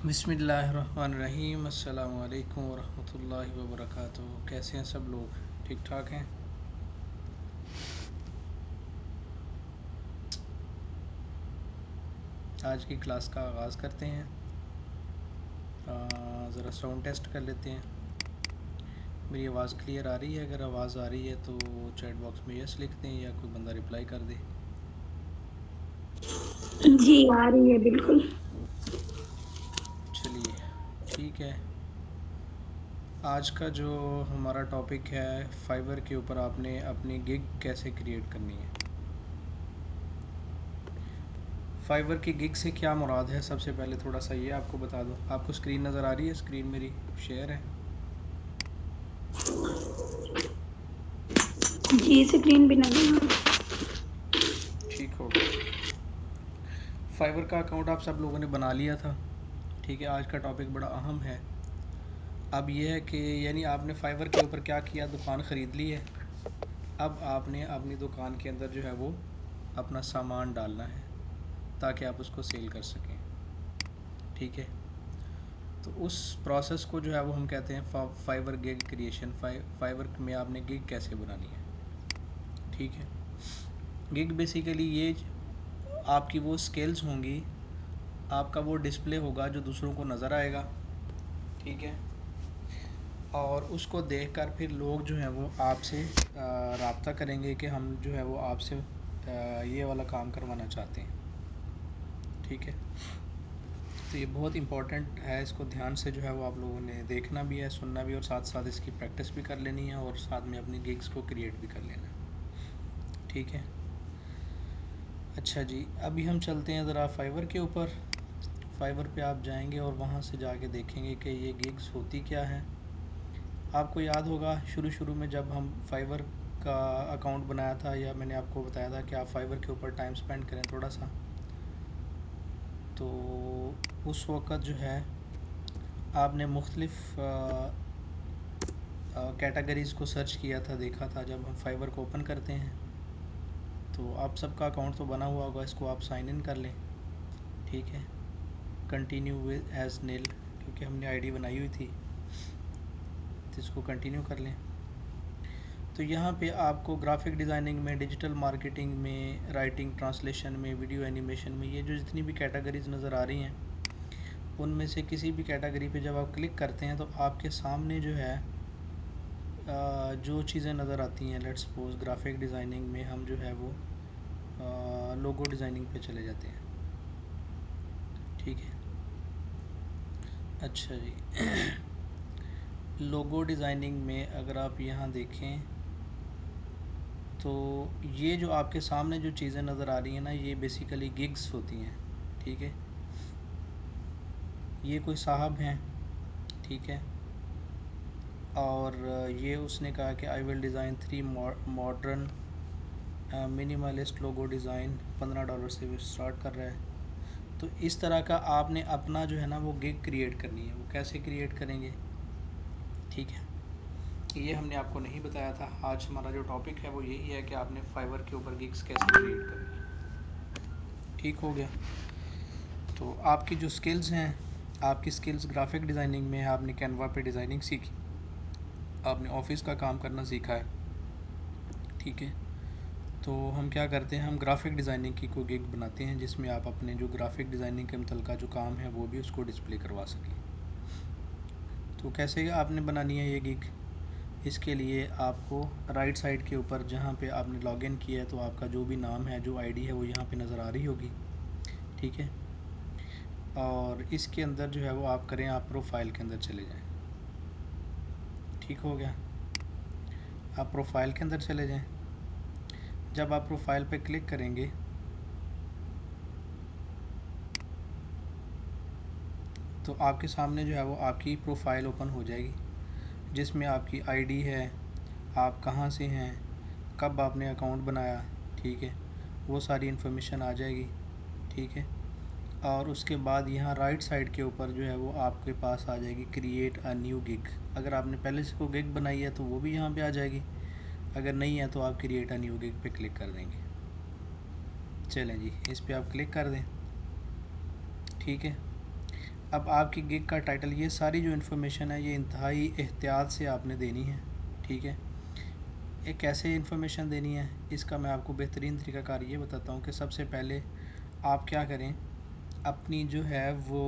बिस्मिल्लाहिर्रहमानिर्रहीम। अस्सलामु अलैकुम वरहमतुल्लाहि वबरकातुहू। कैसे हैं सब लोग? ठीक ठाक हैं? आज की क्लास का आगाज़ करते हैं। ज़रा साउंड टेस्ट कर लेते हैं। मेरी आवाज़ क्लियर आ रही है? अगर आवाज़ आ रही है तो चैट बॉक्स में यस लिख दें या कोई बंदा रिप्लाई कर दे। जी आ रही है बिल्कुल। चलिए ठीक है। आज का जो हमारा टॉपिक है, फाइवर के ऊपर आपने अपनी गिग कैसे क्रिएट करनी है। फाइवर की गिग से क्या मुराद है, सबसे पहले थोड़ा सा ये आपको बता दूं। आपको स्क्रीन नज़र आ रही है? स्क्रीन मेरी शेयर है? जी स्क्रीन भी लगी है। ठीक हो गया। फाइवर का अकाउंट आप सब लोगों ने बना लिया था। ठीक है, आज का टॉपिक बड़ा अहम है। अब यह है कि यानी आपने फाइवर के ऊपर क्या किया, दुकान ख़रीद ली है। अब आपने अपनी दुकान के अंदर जो है वो अपना सामान डालना है ताकि आप उसको सेल कर सकें। ठीक है, तो उस प्रोसेस को जो है वो हम कहते हैं फाइवर गिग क्रिएशन। फाइवर में आपने गिग कैसे बनानी है। ठीक है, गिग बेसिकली ये आपकी वो स्किल्स होंगी, आपका वो डिस्प्ले होगा जो दूसरों को नज़र आएगा। ठीक है, और उसको देखकर फिर लोग जो हैं वो आपसे रब्ता करेंगे कि हम जो है वो आपसे ये वाला काम करवाना चाहते हैं। ठीक है, तो ये बहुत इम्पोर्टेंट है, इसको ध्यान से जो है वो आप लोगों ने देखना भी है, सुनना भी, और साथ साथ इसकी प्रैक्टिस भी कर लेनी है और साथ में अपनी गिग्स को क्रिएट भी कर लेना है। ठीक है, अच्छा जी, अभी हम चलते हैं ज़रा फाइवर के ऊपर। फाइवर पे आप जाएंगे और वहाँ से जाके देखेंगे कि ये गिग्स होती क्या है। आपको याद होगा शुरू शुरू में जब हम फाइवर का अकाउंट बनाया था, या मैंने आपको बताया था कि आप फाइवर के ऊपर टाइम स्पेंड करें थोड़ा सा, तो उस वक़्त जो है आपने मुख्तलिफ़ कैटेगरीज़ को सर्च किया था, देखा था। जब हम फाइवर को ओपन करते हैं तो आप सबका अकाउंट तो बना हुआ होगा, इसको आप साइन इन कर लें। ठीक है, कंटिन्यू विद एज नील, क्योंकि हमने आईडी बनाई हुई थी, तो इसको कंटिन्यू कर लें। तो यहाँ पे आपको ग्राफिक डिज़ाइनिंग में, डिजिटल मार्केटिंग में, राइटिंग, ट्रांसलेशन में, वीडियो एनिमेशन में, ये जो जितनी भी कैटेगरीज़ नज़र आ रही हैं, उनमें से किसी भी कैटेगरी पे जब आप क्लिक करते हैं तो आपके सामने जो है जो चीज़ें नज़र आती हैं। लेट्स सपोज ग्राफिक डिज़ाइनिंग में हम जो है वो लोगो डिज़ाइनिंग पे चले जाते हैं। ठीक है, अच्छा जी लोगो डिज़ाइनिंग में अगर आप यहाँ देखें तो ये जो आपके सामने जो चीज़ें नज़र आ रही हैं ना, ये बेसिकली गिग्स होती हैं। ठीक है, ये कोई साहब हैं, ठीक है, और ये उसने कहा कि I will design 3 modern minimalist logo design, $15 से भी स्टार्ट कर रहा है। तो इस तरह का आपने अपना जो है ना वो गिग क्रिएट करनी है। वो कैसे क्रिएट करेंगे, ठीक है, ये हमने आपको नहीं बताया था। आज हमारा जो टॉपिक है वो यही है कि आपने फाइवर के ऊपर गिग्स कैसे क्रिएट करनी है। ठीक हो गया। तो आपकी जो स्किल्स हैं, आपकी स्किल्स ग्राफिक डिज़ाइनिंग में है, आपने कैनवा पे डिज़ाइनिंग सीखी, आपने ऑफिस का काम करना सीखा है। ठीक है, तो हम क्या करते हैं, हम ग्राफिक डिज़ाइनिंग की कोई गिग बनाते हैं जिसमें आप अपने जो ग्राफिक डिज़ाइनिंग के मुतल्लिक़ जो काम है वो भी उसको डिस्प्ले करवा सकें। तो कैसे आपने बनानी है ये गिग, इसके लिए आपको राइट साइड के ऊपर जहाँ पे आपने लॉगिन किया है, तो आपका जो भी नाम है, जो आईडी है, वो यहाँ पे नज़र आ रही होगी। ठीक है, और इसके अंदर जो है वो आप करें, आप प्रोफाइल के अंदर चले जाएं। ठीक हो गया, आप प्रोफाइल के अंदर चले जाएं। जब आप प्रोफाइल पे क्लिक करेंगे तो आपके सामने जो है वो आपकी प्रोफाइल ओपन हो जाएगी, जिसमें आपकी आईडी है, आप कहाँ से हैं, कब आपने अकाउंट बनाया। ठीक है, वो सारी इन्फॉर्मेशन आ जाएगी। ठीक है, और उसके बाद यहाँ राइट साइड के ऊपर जो है वो आपके पास आ जाएगी क्रिएट अ न्यू गिग। अगर आपने पहले से कोई गिग बनाई है तो वो भी यहाँ पे आ जाएगी, अगर नहीं है तो आप क्रिएट अ न्यू गिग पे क्लिक कर देंगे। चलें जी, इस पर आप क्लिक कर दें। ठीक है, अब आपकी गिग का टाइटल, ये सारी जो इन्फॉर्मेशन है ये इंतहाई एहतियात से आपने देनी है, ठीक है। ये कैसे इन्फॉर्मेशन देनी है, इसका मैं आपको बेहतरीन तरीक़ाकार ये बताता हूँ कि सबसे पहले आप क्या करें, अपनी जो है वो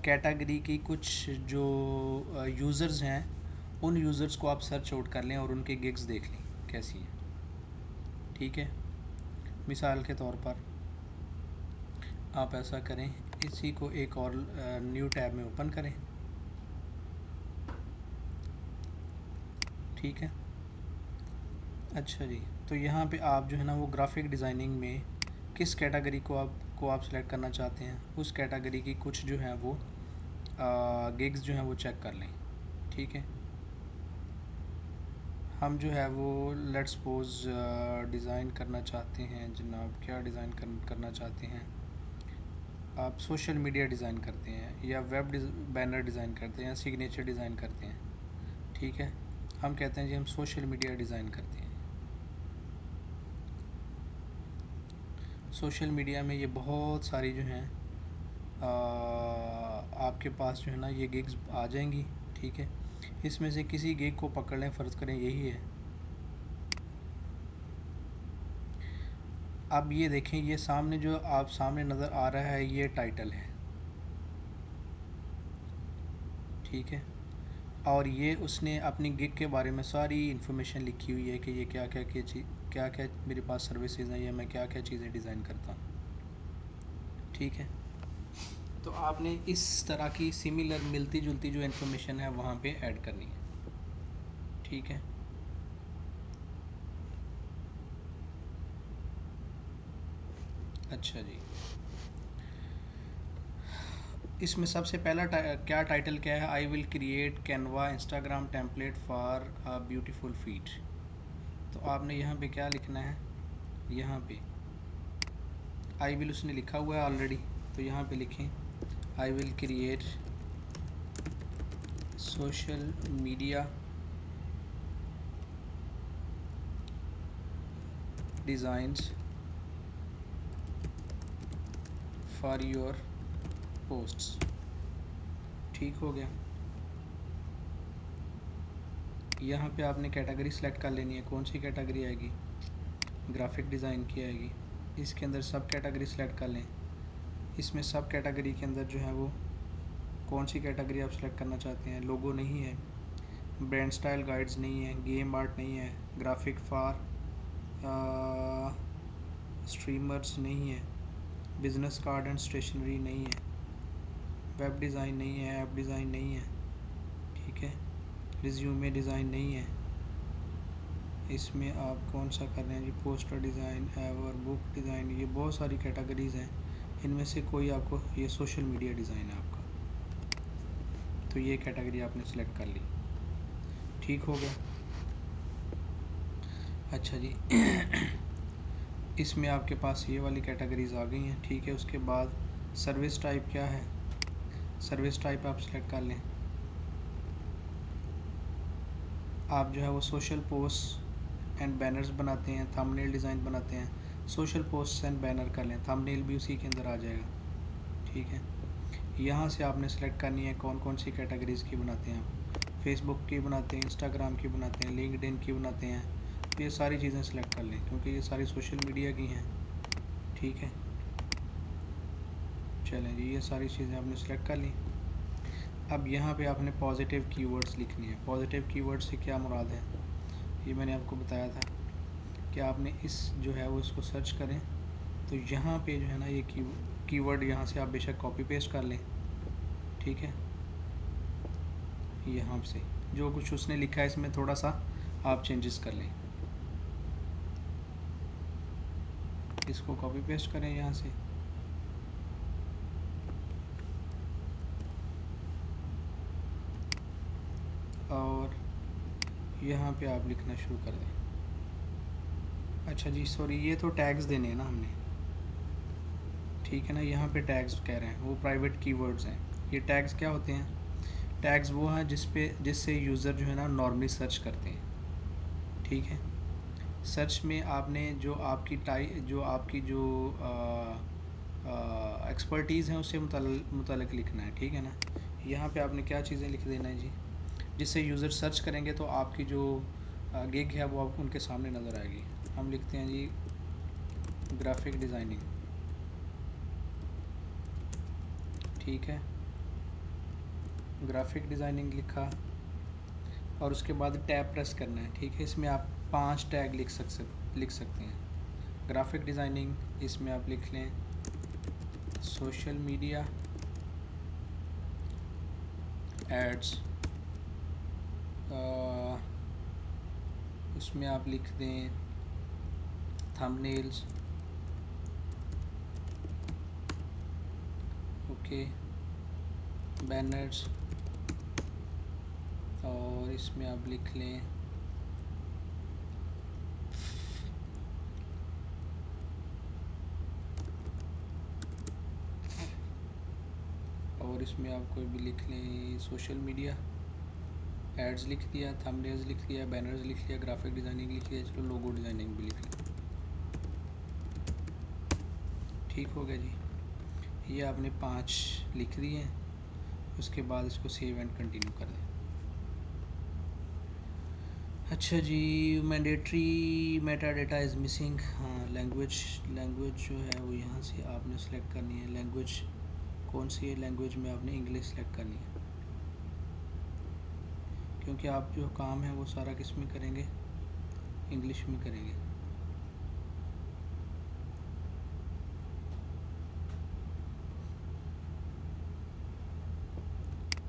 कैटेगरी की कुछ जो यूज़र्स हैं उन यूज़र्स को आप सर्च आउट कर लें और उनके गिग्स देख लें कैसी हैं, ठीक है। मिसाल के तौर पर आप ऐसा करें, इसी को एक और न्यू टैब में ओपन करें, ठीक है। अच्छा जी, तो यहाँ पे आप जो है ना वो ग्राफिक डिज़ाइनिंग में किस कैटेगरी को आप सेलेक्ट करना चाहते हैं, उस कैटेगरी की कुछ जो है वो गिग्स जो हैं वो चेक कर लें, ठीक है। हम जो है वो लेट्स सपोज डिज़ाइन करना चाहते हैं जनाब, क्या डिज़ाइन करना चाहते हैं आप, सोशल मीडिया डिज़ाइन करते हैं या वेब बैनर डिज़ाइन करते हैं या सिग्नेचर डिज़ाइन करते हैं, ठीक है। हम कहते हैं जी हम सोशल मीडिया डिज़ाइन करते हैं। सोशल मीडिया में ये बहुत सारी जो हैं आपके पास जो है ना ये गिग्स आ जाएंगी, ठीक है। इसमें से किसी गिग को पकड़ लें, फ़र्ज़ करें यही है। अब ये देखें, ये सामने जो आप सामने नज़र आ रहा है ये टाइटल है, ठीक है। और ये उसने अपनी गिग के बारे में सारी इन्फॉर्मेशन लिखी हुई है कि ये क्या क्या मेरे पास सर्विसेज हैं या मैं क्या क्या चीज़ें डिज़ाइन करता हूँ, ठीक है। तो आपने इस तरह की सिमिलर मिलती जुलती जो इन्फॉर्मेशन है वहाँ पे ऐड करनी है, ठीक है। अच्छा जी, इसमें सबसे पहला क्या टाइटल क्या है, I will create Canva Instagram template for a beautiful feet. तो आपने यहाँ पे क्या लिखना है, यहाँ पे आई विल उसने लिखा हुआ है ऑलरेडी, तो यहाँ पे लिखें I will create social media designs for your posts, ठीक हो गया। यहाँ पे आपने कैटेगरी सेलेक्ट कर लेनी है, कौन सी कैटेगरी आएगी, ग्राफिक डिज़ाइन की आएगी। इसके अंदर सब कैटेगरी सेलेक्ट कर लें, इसमें सब कैटेगरी के अंदर जो है वो कौन सी कैटेगरी आप सेलेक्ट करना चाहते हैं। लोगो नहीं है, ब्रांड स्टाइल गाइड्स नहीं है, गेम आर्ट नहीं है, ग्राफिक फॉर स्ट्रीमर्स नहीं है, बिज़नेस कार्ड एंड स्टेशनरी नहीं है, वेब डिज़ाइन नहीं है, ऐप डिज़ाइन नहीं है, ठीक है। रिज्यूमे डिज़ाइन नहीं है। इसमें आप कौन सा कर रहे हैं जी, poster design, ever book design, ये बहुत सारी कैटेगरीज़ हैं, इनमें से कोई आपको, ये सोशल मीडिया डिज़ाइन है आपका, तो ये कैटेगरी आपने सेलेक्ट कर ली, ठीक हो गया। अच्छा जी इसमें आपके पास ये वाली कैटेगरीज़ आ गई हैं, ठीक है। उसके बाद सर्विस टाइप क्या है, सर्विस टाइप आप सेलेक्ट कर लें। आप जो है वो सोशल पोस्ट एंड बैनर्स बनाते हैं, थंबनेल डिज़ाइन बनाते हैं, सोशल पोस्ट एंड बैनर कर लें, थंबनेल भी उसी के अंदर आ जाएगा, ठीक है। यहाँ से आपने सेलेक्ट करनी है कौन कौन सी कैटेगरीज़ की बनाते हैं आप, फेसबुक की बनाते हैं, इंस्टाग्राम की बनाते हैं, लिंक्डइन की बनाते हैं, तो ये सारी चीज़ें सेलेक्ट कर लें क्योंकि ये सारी सोशल मीडिया की हैं, ठीक है। चलें जी, ये सारी चीज़ें आपने सेलेक्ट कर ली। अब यहाँ पे आपने पॉजिटिव कीवर्ड्स लिखनी है। पॉजिटिव कीवर्ड से क्या मुराद है, ये मैंने आपको बताया था कि आपने इस जो है वो इसको सर्च करें, तो यहाँ पे जो है ना ये कीवर्ड यहाँ से आप बेशक कॉपी पेस्ट कर लें, ठीक है। यहाँ से जो कुछ उसने लिखा है इसमें थोड़ा सा आप चेंजेस कर लें, इसको कॉपी पेस्ट करें यहाँ से, और यहाँ पे आप लिखना शुरू कर दें। अच्छा जी सॉरी, ये तो टैग्स देने हैं ना हमने, ठीक है ना। यहाँ पे टैग्स कह रहे हैं वो प्राइवेट कीवर्ड्स हैं। ये टैग्स क्या होते हैं, टैग्स वो हैं जिससे यूज़र जो है ना नॉर्मली सर्च करते हैं, ठीक है। सर्च में आपने जो आपकी एक्सपर्टीज़ हैं उससे मुतालिक लिखना है, ठीक है ना। यहाँ पे आपने क्या चीज़ें लिख देना है जी, जिससे यूज़र सर्च करेंगे तो आपकी जो गिग है वो आप उनके सामने नज़र आएगी। हम लिखते हैं जी ग्राफिक डिज़ाइनिंग, ठीक है, ग्राफिक डिज़ाइनिंग लिखा और उसके बाद टैब प्रेस करना है, ठीक है। इसमें आप 5 टैग लिख सकते हैं। ग्राफिक डिज़ाइनिंग, इसमें आप लिख लें सोशल मीडिया एड्स, उसमें आप लिख दें थंबनेल्स, ओके, बैनर्स, और इसमें आप लिख लें और इसमें आप कोई भी लिख लें सोशल मीडिया एड्स लिख दिया, थंबनेल्स लिख दिया, बैनर्स लिख लिया, ग्राफिक डिज़ाइनिंग लिख लिया, चलो लोगो डिज़ाइनिंग भी लिख लिया, ठीक हो गया जी। ये आपने 5 लिख दिए हैं। उसके बाद इसको सेव एंड कंटिन्यू कर दें। अच्छा जी, mandatory meta data is missing, हाँ, लैंग्वेज जो है वो यहाँ से आपने सेलेक्ट करनी है। लैंग्वेज कौन सी है, लैंग्वेज में आपने इंग्लिश सेलेक्ट करनी है, क्योंकि आप जो काम है वो सारा किस में करेंगे, इंग्लिश में करेंगे,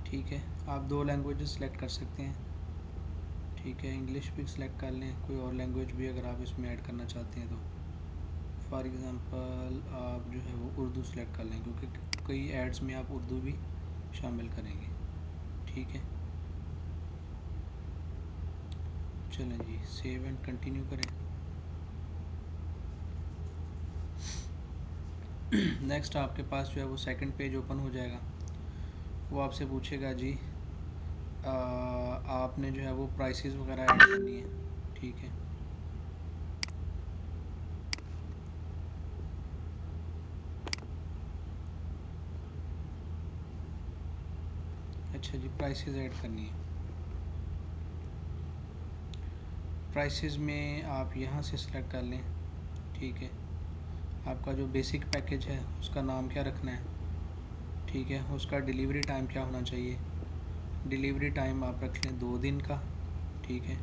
ठीक है। आप 2 लैंग्वेजेस सेलेक्ट कर सकते हैं, ठीक है, इंग्लिश भी सिलेक्ट कर लें, कोई और लैंग्वेज भी अगर आप इसमें ऐड करना चाहते हैं तो। फॉर एग्ज़ाम्पल आप जो है वो उर्दू सेलेक्ट कर लें, क्योंकि कई एड्स में आप उर्दू भी शामिल करेंगे, ठीक है। चलें जी, सेव एंड कंटिन्यू करें। नेक्स्ट आपके पास जो है वो सेकंड पेज ओपन हो जाएगा। वो आपसे पूछेगा जी आपने जो है वो प्राइसेस वगैरह ऐड करनी है, ठीक है। अच्छा जी, प्राइसेस ऐड करनी है। प्राइसेस में आप यहाँ से सिलेक्ट कर लें, ठीक है। आपका जो बेसिक पैकेज है उसका नाम क्या रखना है, ठीक है। उसका डिलीवरी टाइम क्या होना चाहिए, डिलीवरी टाइम आप रख लें 2 दिन का, ठीक है।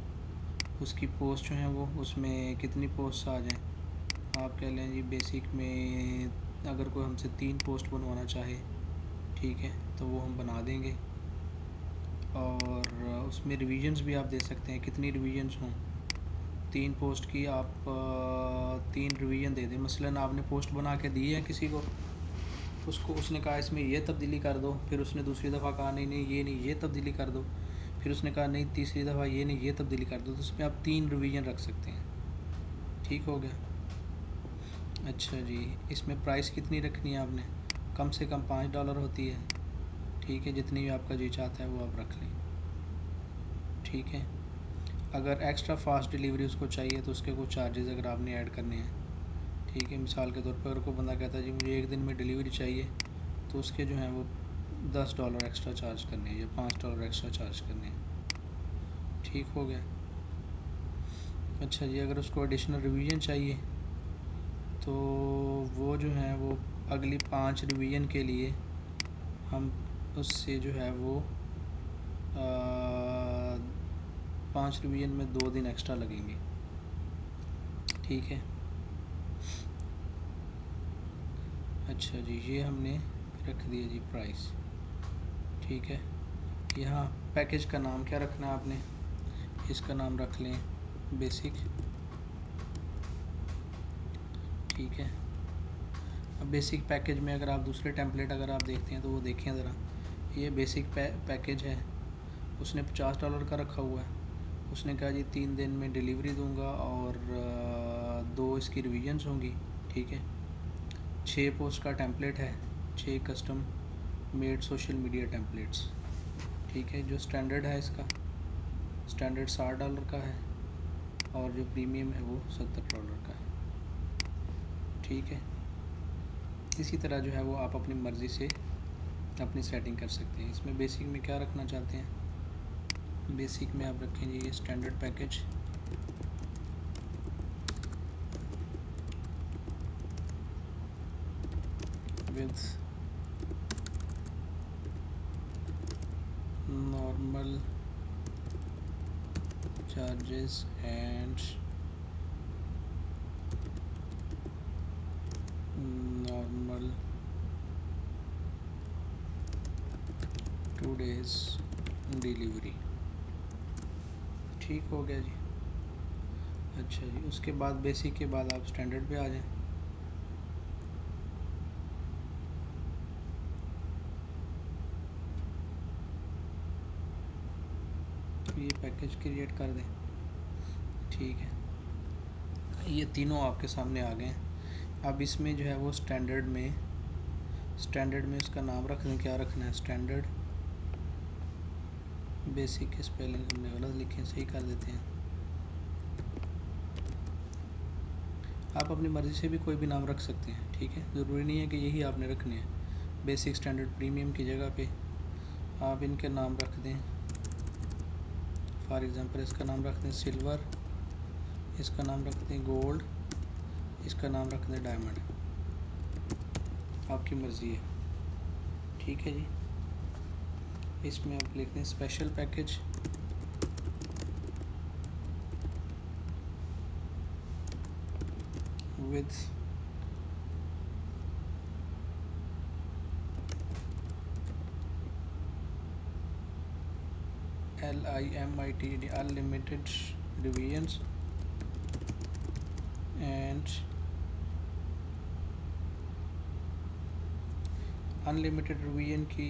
उसकी पोस्ट जो है वो उसमें कितनी पोस्ट आ जाएँ, आप कह लें जी बेसिक में अगर कोई हमसे 3 पोस्ट बनवाना चाहे, ठीक है, तो वो हम बना देंगे। और उसमें रिवीजन्स भी आप दे सकते हैं, कितनी रिवीजन्स हों। 3 पोस्ट की आप 3 रिवीजन दे दें। मसलन आपने पोस्ट बना के दी है किसी को, उसको उसने कहा इसमें ये तब्दीली कर दो, फिर उसने दूसरी दफ़ा कहा नहीं नहीं ये नहीं, ये तब्दीली कर दो, फिर उसने कहा नहीं तीसरी दफ़ा ये नहीं, ये तब्दीली कर दो, तो उसमें आप 3 रिवीजन रख सकते हैं, ठीक हो गया। अच्छा जी, इसमें प्राइस कितनी रखनी है आपने, कम से कम $5 होती है, ठीक है। जितनी भी आपका जी चाहता है वो आप रख लें, ठीक है। अगर एक्स्ट्रा फास्ट डिलीवरी उसको चाहिए तो उसके कुछ चार्जेस अगर आपने ऐड करने हैं, ठीक है। मिसाल के तौर पर अगर कोई बंदा कहता है जी मुझे 1 दिन में डिलीवरी चाहिए, तो उसके जो हैं वो $10 एक्स्ट्रा चार्ज करने हैं या $5 एक्स्ट्रा चार्ज करने हैं, ठीक हो गया। अच्छा जी, अगर उसको एडिशनल रिवीजन चाहिए तो वो जो है वो अगली 5 रिवीजन के लिए हम उससे जो है वो 5 रिवीजन में 2 दिन एक्स्ट्रा लगेंगे, ठीक है। अच्छा जी, ये हमने रख दिया जी प्राइस, ठीक है। यहाँ पैकेज का नाम क्या रखना है आपने, इसका नाम रख लें बेसिक, ठीक है। अब बेसिक पैकेज में अगर आप दूसरे टेम्पलेट अगर आप देखते हैं तो वो देखें ज़रा, ये बेसिक पैकेज है, उसने $50 का रखा हुआ है। उसने कहा जी 3 दिन में डिलीवरी दूंगा और 2 इसकी रिवीजन्स होंगी, ठीक है। 6 पोस्ट का टेम्पलेट है, 6 custom made social media templates, ठीक है। जो स्टैंडर्ड है इसका स्टैंडर्ड $60 का है और जो प्रीमियम है वो $70 का है, ठीक है। इसी तरह जो है वो आप अपनी मर्ज़ी से अपनी सेटिंग कर सकते हैं। इसमें बेसिक में क्या रखना चाहते हैं, बेसिक में आप रखेंगे ये standard package, with normal charges and normal 2 days delivery. ठीक हो गया जी। अच्छा जी, उसके बाद बेसिक के बाद आप स्टैंडर्ड पे आ जाएं। ये पैकेज क्रिएट कर दें। ठीक है, ये तीनों आपके सामने आ गए हैं। अब इसमें जो है वो स्टैंडर्ड में इसका नाम रख दें। क्या रखना है, स्टैंडर्ड। बेसिक के स्पेलिंग हमने गलत लिखे, सही कर देते हैं। आप अपनी मर्ज़ी से भी कोई भी नाम रख सकते हैं, ठीक है, ज़रूरी नहीं है कि यही आपने रखने हैं। बेसिक, स्टैंडर्ड, प्रीमियम की जगह पे आप इनके नाम रख दें। फॉर एग्ज़ाम्पल इसका नाम रख दें सिल्वर, इसका नाम रख दें गोल्ड, इसका नाम रख दें डायमंड। आपकी मर्ज़ी है, ठीक है जी। इसमें आप लिख दें special package, with LIMITED unlimited revisions and unlimited revision की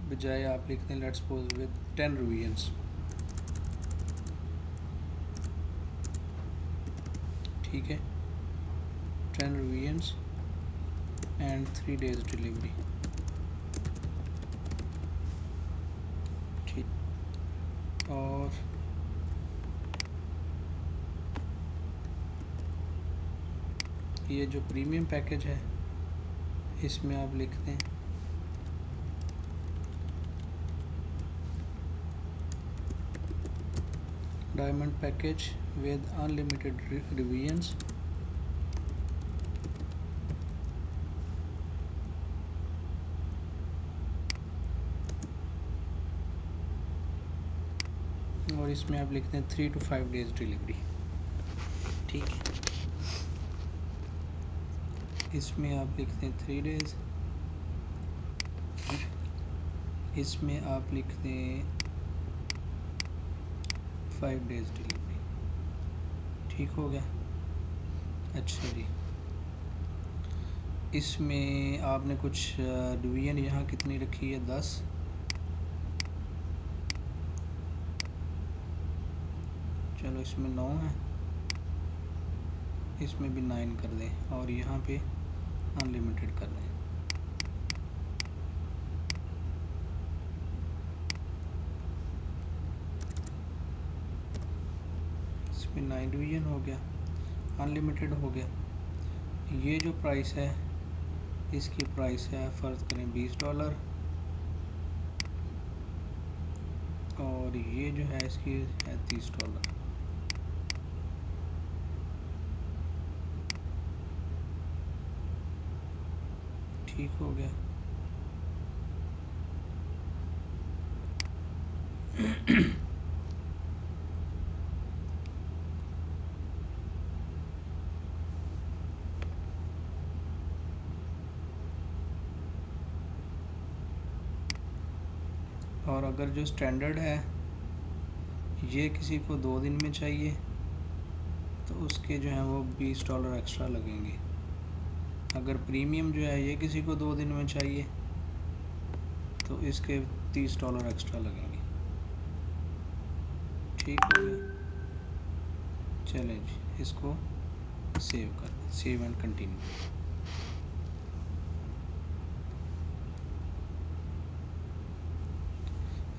बजाय आप लिख दें लेट्स सपोज विद 10 रिवीजन्स। ठीक है, 10 रिवीजन्स एंड 3 days डिलीवरी। ठीक, और ये जो प्रीमियम पैकेज है इसमें आप लिख दें diamond package with unlimited revisions और इसमें आप लिखते हैं 3 to 5 days डिलीवरी। ठीक है, इसमें आप लिखते हैं 3 days, इसमें आप लिखते हैं 5 days डिलीवरी। ठीक हो गया। अच्छा जी, इसमें आपने कुछ डिवीजन यहाँ कितनी रखी है, 10। चलो इसमें 9 है, इसमें भी 9 कर दें और यहाँ पे अनलिमिटेड कर दें। इसमें 9 डिवीजन हो गया, अनलिमिटेड हो गया। ये जो प्राइस है इसकी प्राइस है फ़र्ज़ करें $20 और ये जो है इसकी है $30। ठीक हो गया। और अगर जो स्टैंडर्ड है ये किसी को 2 दिन में चाहिए तो उसके जो है वो $20 एक्स्ट्रा लगेंगे। अगर प्रीमियम जो है ये किसी को 2 दिन में चाहिए तो इसके $30 एक्स्ट्रा लगेंगे। ठीक हो गया। चलें जी, इसको सेव कर दें, सेव एंड कंटिन्यू।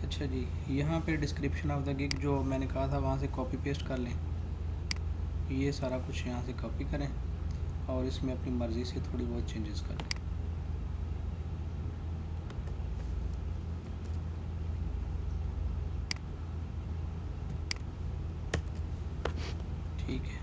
अच्छा जी, यहाँ पे डिस्क्रिप्शन ऑफ द गिग जो मैंने कहा था वहाँ से कॉपी पेस्ट कर लें। ये सारा कुछ यहाँ से कॉपी करें और इसमें अपनी मर्ज़ी से थोड़ी बहुत चेंजेस कर लें। ठीक है।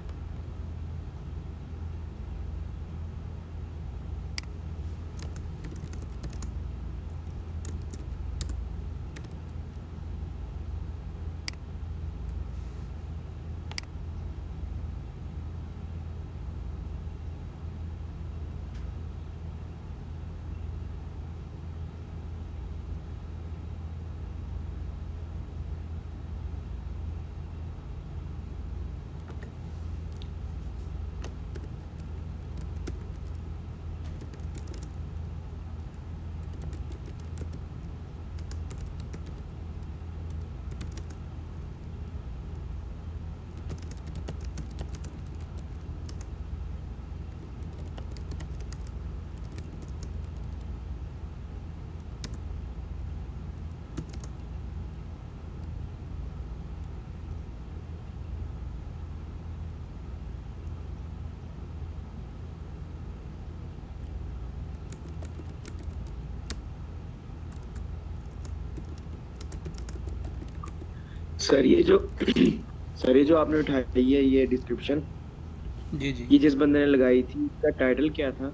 सर ये जो सर ये जो आपने उठाई है ये डिस्क्रिप्शन, जी जी। ये जिस बंदे ने लगाई थी इसका टाइटल क्या था?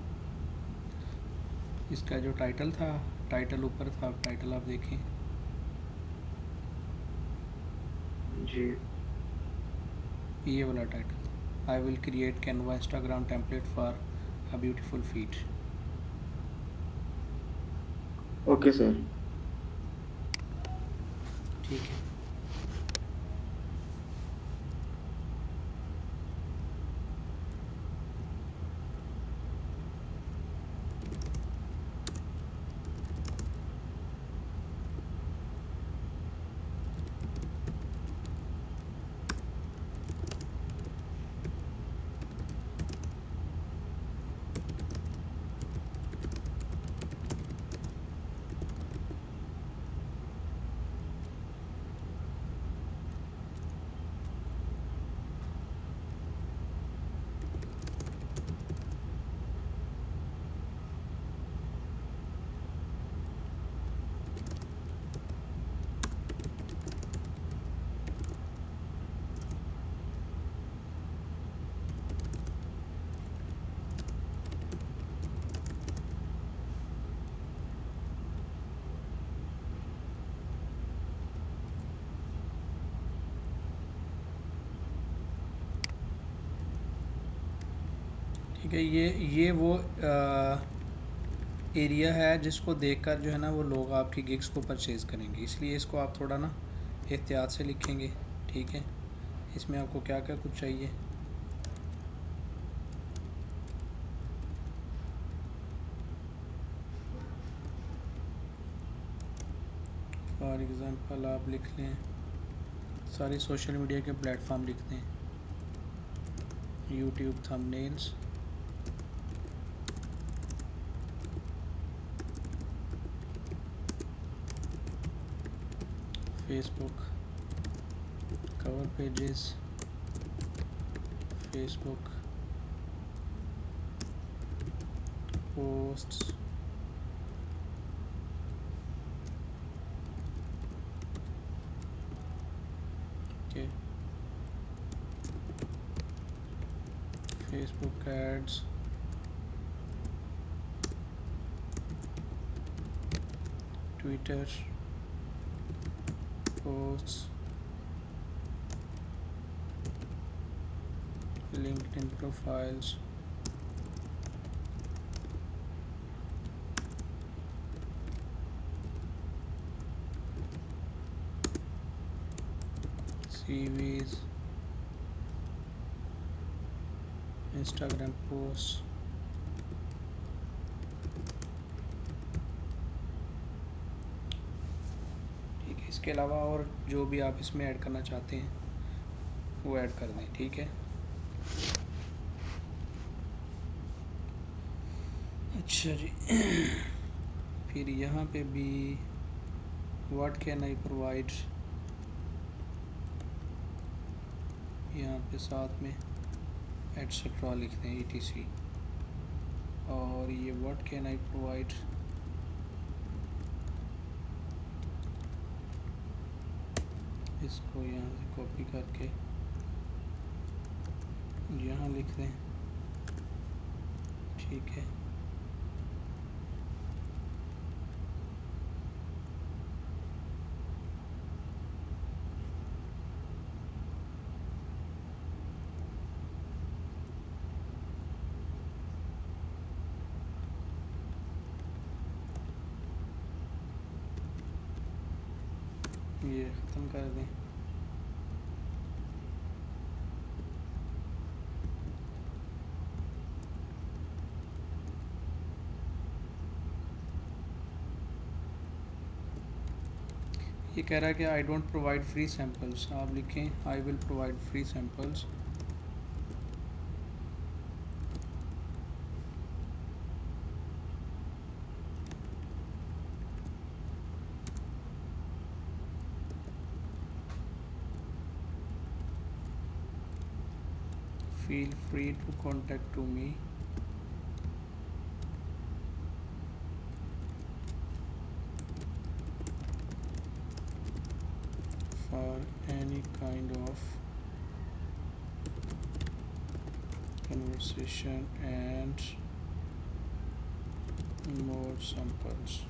इसका जो टाइटल था, टाइटल ऊपर था, टाइटल आप देखें। जी। ये वाला title, I will create Canva Instagram template for a beautiful feet. Okay sir. ठीक है। ठीक है, ये वो एरिया है जिसको देखकर जो है ना वो लोग आपकी गिग्स को परचेज़ करेंगे, इसलिए इसको आप थोड़ा ना एहतियात से लिखेंगे। ठीक है। इसमें आपको क्या क्या कुछ चाहिए। फॉर एग्ज़ाम्पल आप लिख लें, सारे सोशल मीडिया के प्लेटफॉर्म लिख दें, YouTube thumbnails, Facebook cover pages, Facebook posts, के Facebook ads, Twitter posts, LinkedIn profiles, CVs, Instagram post. ठीक है, इसके अलावा और जो भी आप इसमें ऐड करना चाहते हैं वो ऐड कर दें। ठीक है। अच्छा जी। फिर यहाँ पे भी व्हाट कैन आई प्रोवाइड, यहाँ पे साथ में एटसेट्रा लिखते हैं, ETC। और ये व्हाट कैन आई प्रोवाइड, इसको यहाँ से कॉपी करके यहाँ लिख दें, ठीक है। ये ख़त्म कर दें। ये कह रहा है कि I don't provide free samples, आप लिखें I will provide free samples. Feel free to contact to me for any kind of conversation and more samples.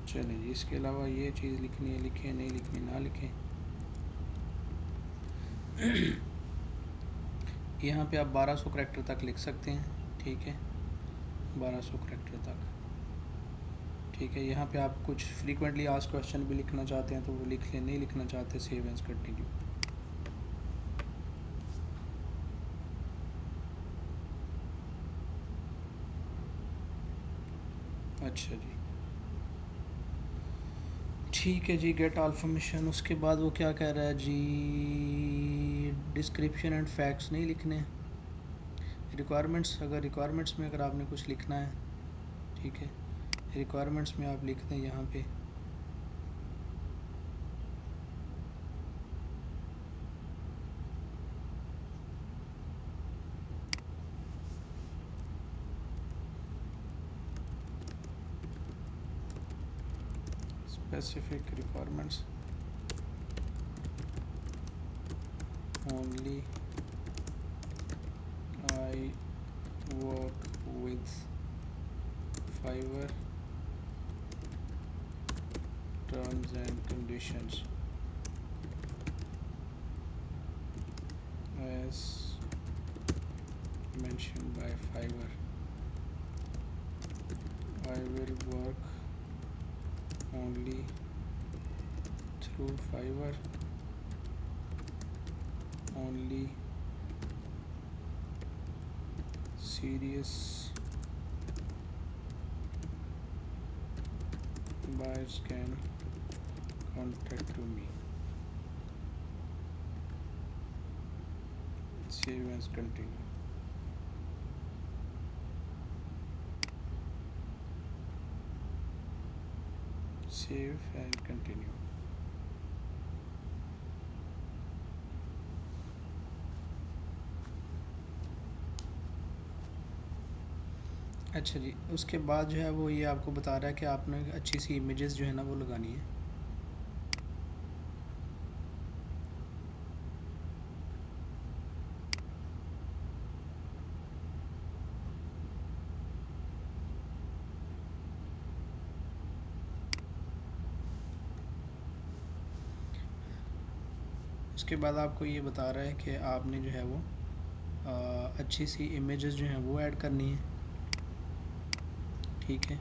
चलिए जी, इसके अलावा ये चीज़ लिखनी है लिखें, नहीं लिखनी ना लिखें। यहाँ पे आप 1200 करैक्टर तक लिख सकते हैं, ठीक है, 1200 करैक्टर तक, ठीक है। यहाँ पे आप कुछ फ्रीक्वेंटली आस्क्ड क्वेश्चन भी लिखना चाहते हैं तो वो लिख लें, नहीं लिखना चाहते सेव एज कंटिन्यू। अच्छा जी, ठीक है जी, गेट अल्फा मिशन। उसके बाद वो क्या कह रहा है जी, डिस्क्रिप्शन एंड फैक्ट्स नहीं लिखने। रिक्वायरमेंट्स, अगर रिक्वायरमेंट्स में अगर आपने कुछ लिखना है, ठीक है, रिक्वायरमेंट्स में आप लिख दें यहाँ पे specific requirements only I work with Fiverr terms and conditions as mentioned by Fiverr. I will work only through Fiverr, only serious buyers can contact to me. Save as continue. Save and continue. अच्छा जी, उसके बाद जो है वो ये आपको बता रहा है कि आपने अच्छी सी इमेजेस जो है ना वो लगानी है। उसके बाद आपको ये बता रहा है कि आपने जो है वो अच्छी सी इमेजेस जो हैं वो ऐड करनी है, ठीक है।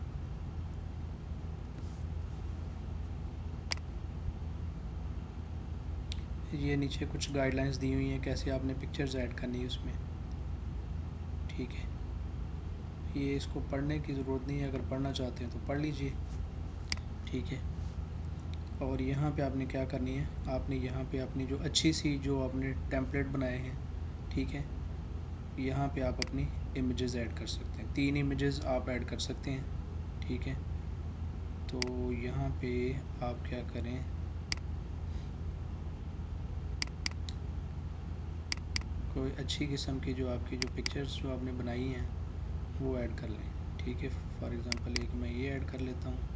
ये नीचे कुछ गाइडलाइंस दी हुई हैं कैसे आपने पिक्चर्स ऐड करनी है उसमें, ठीक है। ये इसको पढ़ने की ज़रूरत नहीं है, अगर पढ़ना चाहते हैं तो पढ़ लीजिए, ठीक है। और यहाँ पे आपने क्या करनी है, आपने यहाँ पे अपनी जो अच्छी सी जो आपने टेम्पलेट बनाए हैं, ठीक है, यहाँ पे आप अपनी इमेजेस ऐड कर सकते हैं। 3 इमेजेस आप ऐड कर सकते हैं, ठीक है। तो यहाँ पे आप क्या करें, कोई अच्छी किस्म की जो आपकी जो पिक्चर्स जो आपने बनाई हैं वो ऐड कर लें। ठीक है, फॉर एग्ज़ाम्पल एक मैं ये ऐड कर लेता हूँ।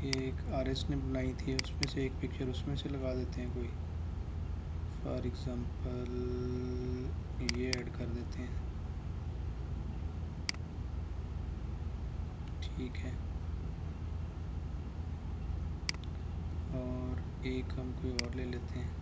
ये एक आरएस ने बनाई थी, उसमें से एक पिक्चर उसमें से लगा देते हैं कोई, फॉर एग्ज़ाम्पल ये ऐड कर देते हैं। ठीक है, और एक हम कोई और ले लेते हैं।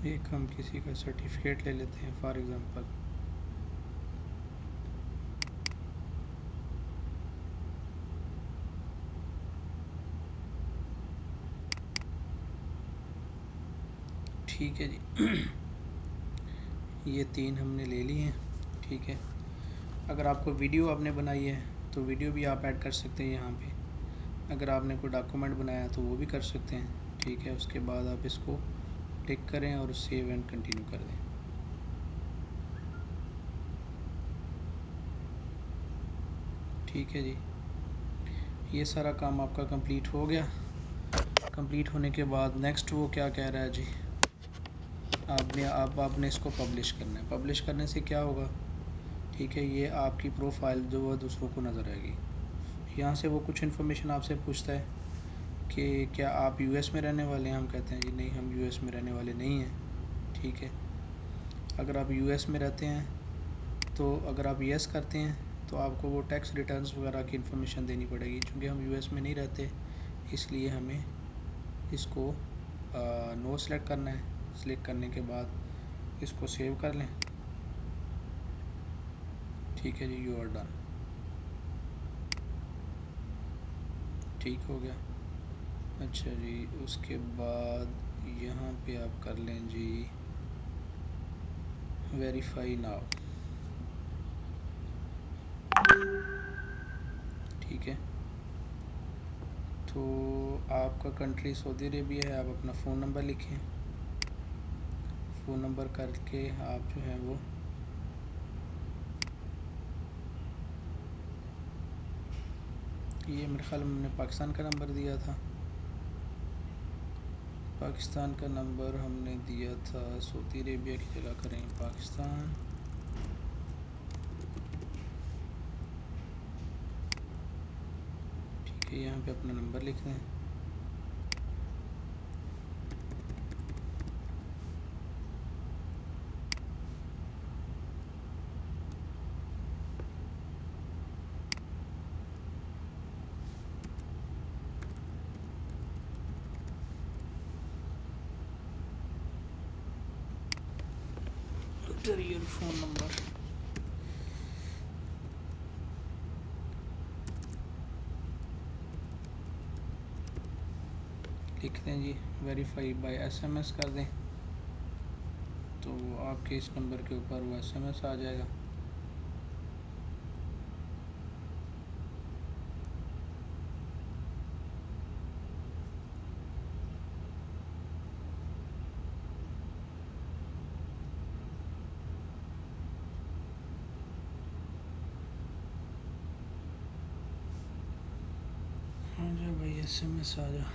एक हम किसी का सर्टिफिकेट ले लेते हैं फॉर एग्ज़ाम्पल। ठीक है जी, ये 3 हमने ले लिए हैं। ठीक है, अगर आपको वीडियो आपने बनाई है तो वीडियो भी आप ऐड कर सकते हैं यहाँ पे। अगर आपने कोई डॉक्यूमेंट बनाया तो वो भी कर सकते हैं। ठीक है, उसके बाद आप इसको क्लिक करें और सेव एंड कंटिन्यू कर दें। ठीक है जी, ये सारा काम आपका कंप्लीट हो गया। कंप्लीट होने के बाद नेक्स्ट वो क्या कह रहा है जी, आपने इसको पब्लिश करना है। पब्लिश करने से क्या होगा, ठीक है, ये आपकी प्रोफाइल जो है दूसरों को नज़र आएगी। यहाँ से वो कुछ इन्फॉर्मेशन आपसे पूछता है कि क्या आप यूएस में रहने वाले हैं। हम कहते हैं जी नहीं, हम यूएस में रहने वाले नहीं हैं। ठीक है, अगर आप यूएस में रहते हैं तो अगर आप यस करते हैं तो आपको वो टैक्स रिटर्न्स वगैरह की इन्फॉर्मेशन देनी पड़ेगी। चूँकि हम यूएस में नहीं रहते इसलिए हमें इसको नो सेलेक्ट करना है। सेलेक्ट करने के बाद इसको सेव कर लें। ठीक है जी, यू आर डन। ठीक हो गया। अच्छा जी, उसके बाद यहाँ पे आप कर लें जी वेरीफाई नाउ। ठीक है, तो आपका कंट्री सऊदी अरेबिया है। आप अपना फ़ोन नंबर लिखें। फ़ोन नंबर करके आप जो है वो ये मेरे ख्याल में हमने पाकिस्तान का नंबर दिया था। पाकिस्तान का नंबर हमने दिया था, सऊदी अरेबिया की जगह करें पाकिस्तान। ठीक है, यहाँ पे अपना नंबर लिख दें। इंटर फ़ोन नंबर लिख दें जी। वेरीफाई बाय एसएमएस कर दें। तो आपके इस नंबर के ऊपर वो SMS आ जाएगा। आ जा भाई, SMS आ जा।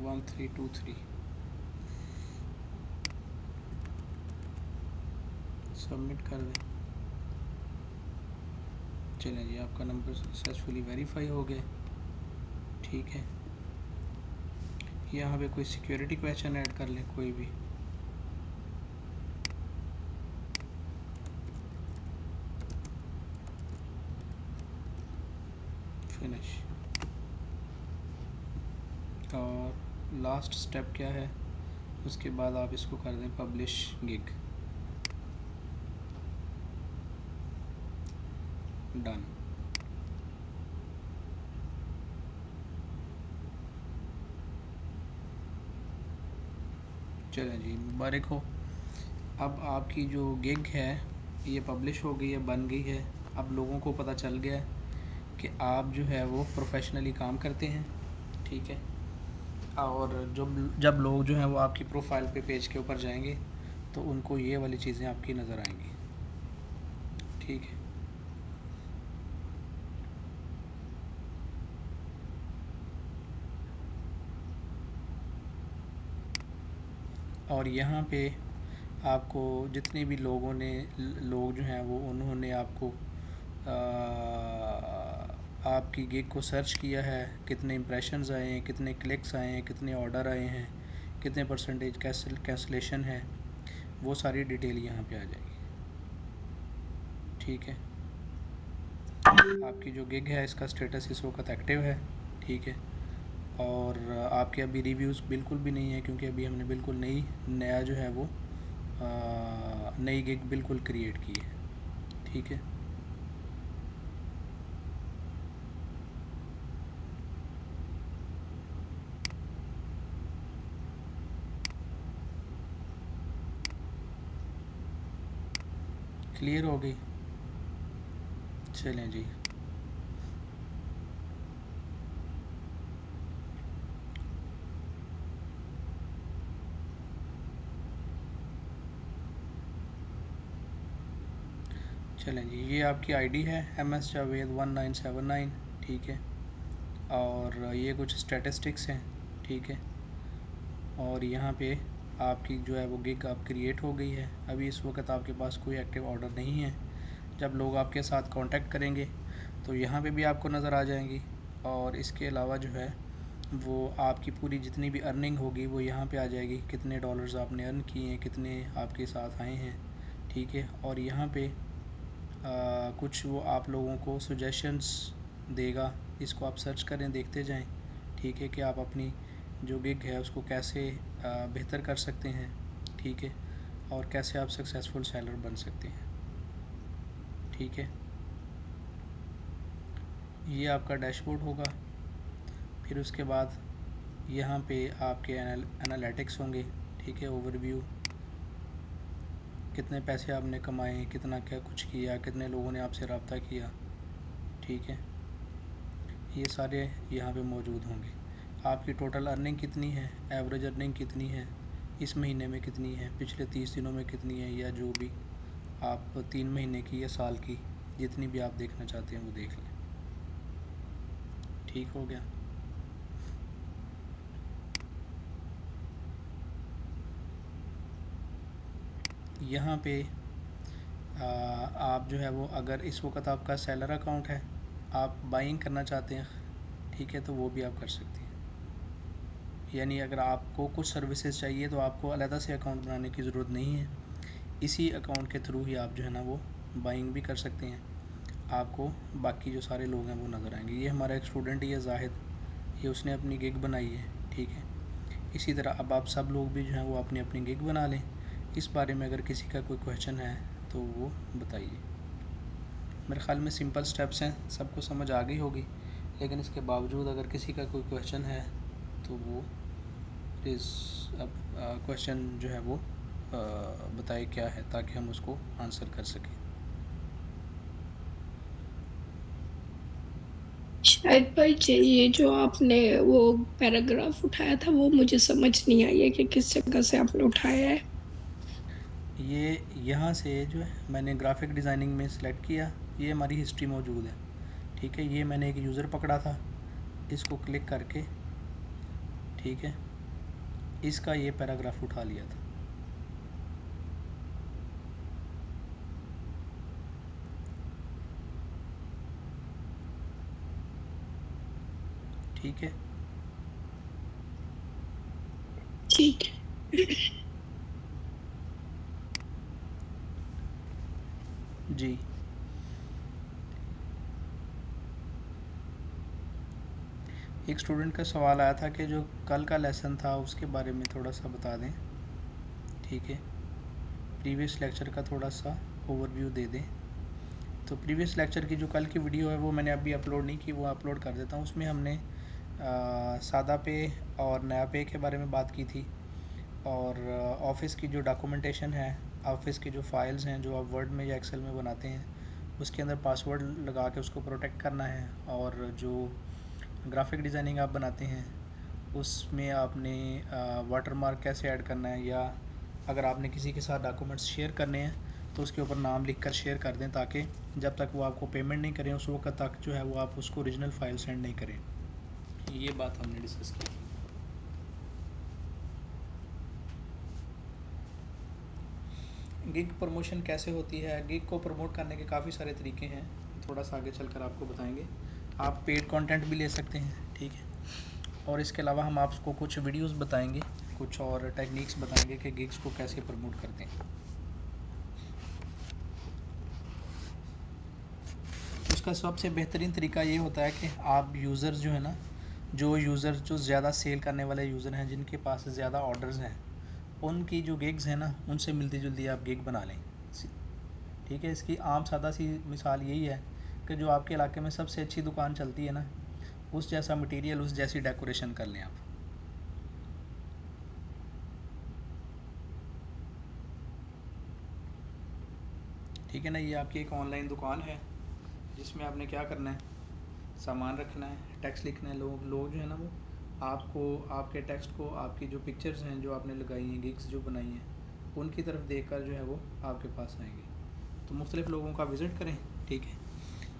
वन 323 सबमिट कर दें। चलें जी, आपका नंबर सक्सेसफुली वेरीफाई हो गया। ठीक है, यहाँ पे कोई सिक्योरिटी क्वेश्चन ऐड कर लें, कोई भी। फिनिश। और लास्ट स्टेप क्या है, उसके बाद आप इसको कर दें पब्लिश गिग। डन। चलें जी, मुबारक हो। अब आपकी जो गिग है ये पब्लिश हो गई है, बन गई है। अब लोगों को पता चल गया है कि आप जो है वो प्रोफेशनली काम करते हैं। ठीक है, और जब लोग जो हैं वो आपकी प्रोफाइल पे पेज के ऊपर जाएंगे तो उनको ये वाली चीज़ें आपकी नज़र आएंगी। ठीक है, और यहाँ पे आपको जितने भी लोग जो हैं वो उन्होंने आपको आपकी गिग को सर्च किया है, कितने इम्प्रेशंस आए हैं, कितने क्लिक्स आए हैं, कितने ऑर्डर आए हैं, कितने परसेंटेज कैंसलेशन है, वो सारी डिटेल यहाँ पे आ जाएगी। ठीक है, आपकी जो गिग है इसका स्टेटस इस वक्त एक्टिव है। ठीक है, और आपके अभी रिव्यूज़ बिल्कुल भी नहीं है, क्योंकि अभी हमने बिल्कुल नया जो है वो नई गिग बिल्कुल क्रिएट की है। ठीक है, क्लियर हो गई। चलें जी, चलें जी, ये आपकी आईडी है MS जावेद 1979। ठीक है, और ये कुछ स्टैटिस्टिक्स हैं। ठीक है, और यहाँ पे आपकी जो है वो गिग अब क्रिएट हो गई है। अभी इस वक्त आपके पास कोई एक्टिव ऑर्डर नहीं है। जब लोग आपके साथ कांटेक्ट करेंगे तो यहाँ पे भी आपको नज़र आ जाएंगी, और इसके अलावा जो है वो आपकी पूरी जितनी भी अर्निंग होगी वो यहाँ पे आ जाएगी, कितने डॉलर्स आपने अर्न किए हैं, कितने आपके साथ आए हैं। ठीक है, और यहाँ पे कुछ वो आप लोगों को सजेशंस देगा, इसको आप सर्च करें, देखते जाएं। ठीक है, कि आप अपनी जो गिग है उसको कैसे बेहतर कर सकते हैं। ठीक है, और कैसे आप सक्सेसफुल सेलर बन सकते हैं। ठीक है, ये आपका डैशबोर्ड होगा। फिर उसके बाद यहाँ पे आपके एनालिटिक्स होंगे। ठीक है, ओवरव्यू, कितने पैसे आपने कमाए, कितना क्या कुछ किया, कितने लोगों ने आपसे रब्ता किया। ठीक है, ये सारे यहाँ पे मौजूद होंगे। आपकी टोटल अर्निंग कितनी है, एवरेज अर्निंग कितनी है, इस महीने में कितनी है, पिछले 30 दिनों में कितनी है, या जो भी आप 3 महीने की या साल की जितनी भी आप देखना चाहते हैं वो देख लें। ठीक हो गया। यहाँ पे आप जो है वो, अगर इस वक्त आपका सेलर अकाउंट है, आप बाइंग करना चाहते हैं, ठीक है, तो वो भी आप कर सकते हैं। यानी अगर आपको कुछ सर्विसेज चाहिए तो आपको अलहदा से अकाउंट बनाने की ज़रूरत नहीं है, इसी अकाउंट के थ्रू ही आप जो है ना वो बाइंग भी कर सकते हैं। आपको बाकी जो सारे लोग हैं वो नज़र आएंगे। ये हमारा एक स्टूडेंट ही है जाहिद, ये उसने अपनी गिग बनाई है, ठीक है। इसी तरह अब आप सब लोग भी जो हैं वो अपनी अपनी गिग बना लें। इस बारे में अगर किसी का कोई क्वेश्चन है तो वो बताइए। मेरे ख़्याल में सिंपल स्टेप्स हैं, सबको समझ आ गई होगी, लेकिन इसके बावजूद अगर किसी का कोई क्वेश्चन है तो वो प्लीज़ अब क्वेश्चन जो है वो बताए क्या है, ताकि हम उसको आंसर कर सकें। शायद भाई ये जो आपने वो पैराग्राफ उठाया था वो मुझे समझ नहीं आई है कि किस जगह से आपने उठाया है। ये यहाँ से जो है मैंने ग्राफिक डिज़ाइनिंग में सिलेक्ट किया, ये हमारी हिस्ट्री मौजूद है, ठीक है। ये मैंने एक यूज़र पकड़ा था, इसको क्लिक करके, ठीक है, इसका ये पैराग्राफ उठा लिया था, ठीक है। ठीक है। जी, एक स्टूडेंट का सवाल आया था कि जो कल का लेसन था उसके बारे में थोड़ा सा बता दें, ठीक है। प्रीवियस लेक्चर का थोड़ा सा ओवरव्यू दे दें। तो प्रीवियस लेक्चर की जो कल की वीडियो है वो मैंने अभी अपलोड नहीं की, वो अपलोड कर देता हूँ। उसमें हमने सादा पे और नया पे के बारे में बात की थी, और ऑफ़िस की जो डॉक्यूमेंटेशन है, ऑफ़िस की जो फाइल्स हैं जो आप वर्ड में या एक्सेल में बनाते हैं, उसके अंदर पासवर्ड लगा के उसको प्रोटेक्ट करना है। और जो ग्राफिक डिज़ाइनिंग आप बनाते हैं उसमें आपने वाटर मार्क कैसे ऐड करना है, या अगर आपने किसी के साथ डॉक्यूमेंट्स शेयर करने हैं तो उसके ऊपर नाम लिख कर शेयर कर दें, ताकि जब तक वो आपको पेमेंट नहीं करें उस वक्त तक जो है वो आप उसको ओरिजिनल फ़ाइल सेंड नहीं करें। ये बात हमने डिस्कस की थी। गिग प्रमोशन कैसे होती है? गिग को प्रमोट करने के काफ़ी सारे तरीके हैं, थोड़ा सा आगे चलकर आपको बताएंगे। आप पेड कंटेंट भी ले सकते हैं, ठीक है। और इसके अलावा हम आपको कुछ वीडियोस बताएंगे, कुछ और टेक्निक्स बताएंगे कि गिग्स को कैसे प्रमोट करते हैं। उसका सबसे बेहतरीन तरीका ये होता है कि आप यूज़र जो है ना, जो यूज़र जो ज़्यादा सेल करने वाले यूज़र हैं, जिनके पास ज़्यादा ऑर्डर्स हैं, उनकी जो गिग्स हैं ना उनसे मिलती जुलती आप गिग बना लें, ठीक है। इसकी आम सादा सी मिसाल यही है कि जो आपके इलाके में सबसे अच्छी दुकान चलती है ना, उस जैसा मटेरियल, उस जैसी डेकोरेशन कर लें आप, ठीक है ना। ये आपकी एक ऑनलाइन दुकान है जिसमें आपने क्या करना है, सामान रखना है, टेक्स्ट लिखना है। लोग जो है ना वो आपको, आपके टेक्स्ट को, आपकी जो पिक्चर्स हैं जो आपने लगाई हैं, गिग्स जो बनाई हैं, उनकी तरफ देख कर जो है वो आपके पास आएंगे। तो मुख्तलिफ़ लोगों का विज़िट करें, ठीक है।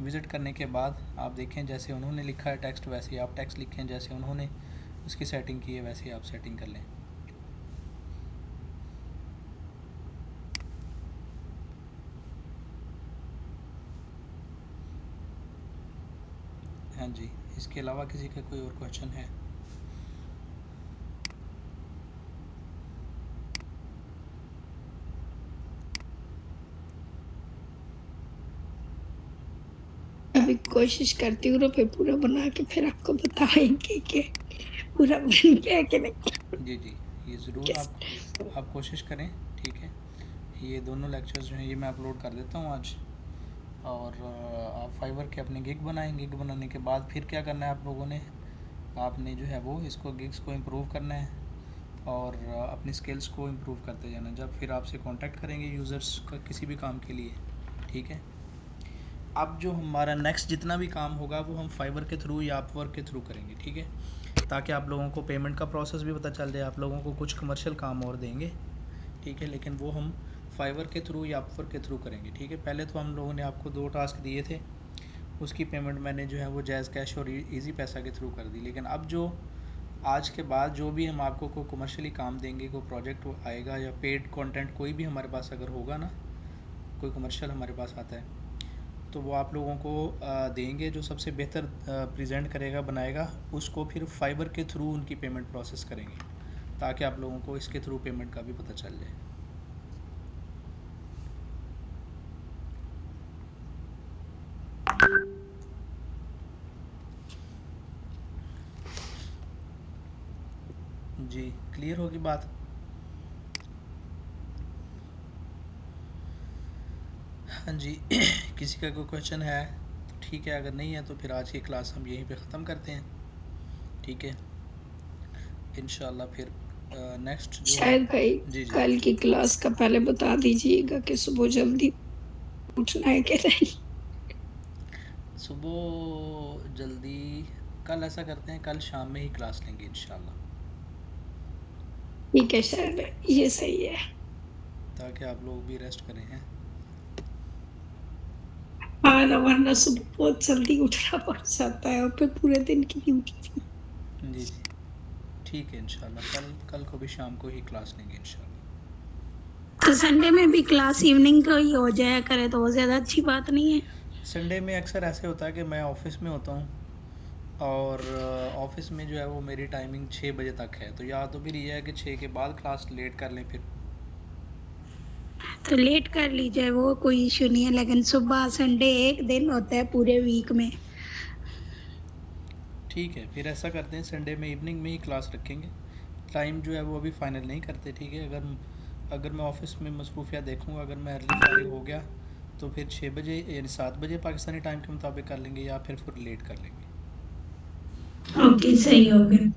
विज़िट करने के बाद आप देखें जैसे उन्होंने लिखा है टेक्स्ट वैसे ही आप टेक्स्ट लिखें, जैसे उन्होंने उसकी सेटिंग की है वैसे ही आप सेटिंग कर लें। हाँ जी, इसके अलावा किसी का कोई और क्वेश्चन है? अभी कोशिश करती हूँ रुपए पूरा बना के फिर आपको बताएंगे कि पूरा बन गया कि नहीं। जी जी, ये ज़रूर आप कोशिश करें, ठीक है। ये दोनों लेक्चर्स जो हैं ये मैं अपलोड कर देता हूँ आज। और आप फाइवर के अपने गिग बनाएं। गिग बनाने के बाद फिर क्या करना है आप लोगों ने, आपने जो है वो इसको गिग्स को इम्प्रूव करना है और अपनी स्किल्स को इम्प्रूव करते जाना, जब फिर आपसे कांटेक्ट करेंगे यूज़र्स का किसी भी काम के लिए, ठीक है। अब जो हमारा नेक्स्ट जितना भी काम होगा वो हम फाइवर के थ्रू या अपवर्क के थ्रू करेंगे, ठीक है, ताकि आप लोगों को पेमेंट का प्रोसेस भी पता चल जाए। आप लोगों को कुछ कमर्शियल काम और देंगे, ठीक है, लेकिन वो हम फाइवर के थ्रू या अपवर्क के थ्रू करेंगे, ठीक है। पहले तो हम लोगों ने आपको 2 टास्क दिए थे, उसकी पेमेंट मैंने जो है वो जैज़ कैश और ईज़ी पैसा के थ्रू कर दी, लेकिन अब जो आज के बाद जो भी हम आपको कोई कमर्शियली काम देंगे, कोई प्रोजेक्ट आएगा या पेड कंटेंट कोई भी हमारे पास अगर होगा ना, कोई कमर्शियल हमारे पास आता है, तो वो आप लोगों को देंगे। जो सबसे बेहतर प्रेजेंट करेगा, बनाएगा, उसको फिर फाइबर के थ्रू उनकी पेमेंट प्रोसेस करेंगे, ताकि आप लोगों को इसके थ्रू पेमेंट का भी पता चल जाए। जी, क्लियर होगी बात? हाँ जी। किसी का कोई क्वेश्चन है तो ठीक है, अगर नहीं है तो फिर आज की क्लास हम यहीं पे ख़त्म करते हैं। ठीक है, इंशाल्लाह फिर नेक्स्ट जो हम। शायद भाई जी जी। कल की क्लास का पहले बता दीजिएगा कि सुबह जल्दी उठना है कि नहीं। सुबह जल्दी कल ऐसा करते हैं, कल शाम में ही क्लास लेंगे इंशाल्लाह, ठीक है शायद भाई, ये सही है। ताकि आप लोग भी रेस्ट करें हैं। हाँ ना, वरना सुबह बहुत जल्दी उठना पड़ जाता है और फिर पूरे दिन की ड्यूटी। जी जी, ठीक है इंशाल्लाह, कल कल को भी शाम को ही क्लास लेंगे इंशाल्लाह। तो संडे में भी क्लास इवनिंग का ही हो जाया करे तो वो ज्यादा अच्छी बात नहीं है। संडे में अक्सर ऐसे होता है कि मैं ऑफिस में होता हूँ, और ऑफिस में जो है वो मेरी टाइमिंग 6 बजे तक है, तो या तो फिर ये है कि 6 के बाद क्लास लेट कर लें फिर। तो लेट कर लीजिए, वो कोई इशू नहीं है, लेकिन सुबह संडे एक दिन होता है पूरे वीक में। ठीक है, फिर ऐसा करते हैं, संडे में इवनिंग में ही क्लास रखेंगे। टाइम जो है वो अभी फाइनल नहीं करते, ठीक है? अगर अगर मैं ऑफिस में मसरूफियात देखूँगा, अगर मैं अर्ली फारिग हो गया तो फिर 6 बजे यानी 7 बजे पाकिस्तानी टाइम के मुताबिक कर लेंगे, या फिर लेट कर लेंगे। ओके, सही हो गया।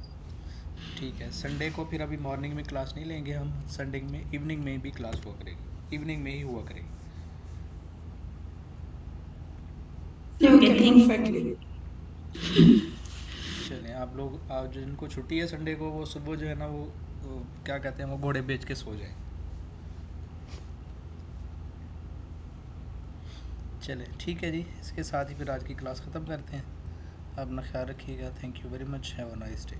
ठीक है, संडे को फिर अभी मॉर्निंग में क्लास नहीं लेंगे हम, संडे में इवनिंग में भी क्लास हुआ करेगी, इवनिंग में ही हुआ करेगी। Okay, perfectly. चलें, आप लोग आज जिनको छुट्टी है संडे को, वो सुबह जो है ना वो क्या कहते हैं, वो घोड़े बेच के सो जाएं। चलें, ठीक है जी, इसके साथ ही फिर आज की क्लास ख़त्म करते हैं। अपना ख्याल रखिएगा। Thank you very much, have a nice day.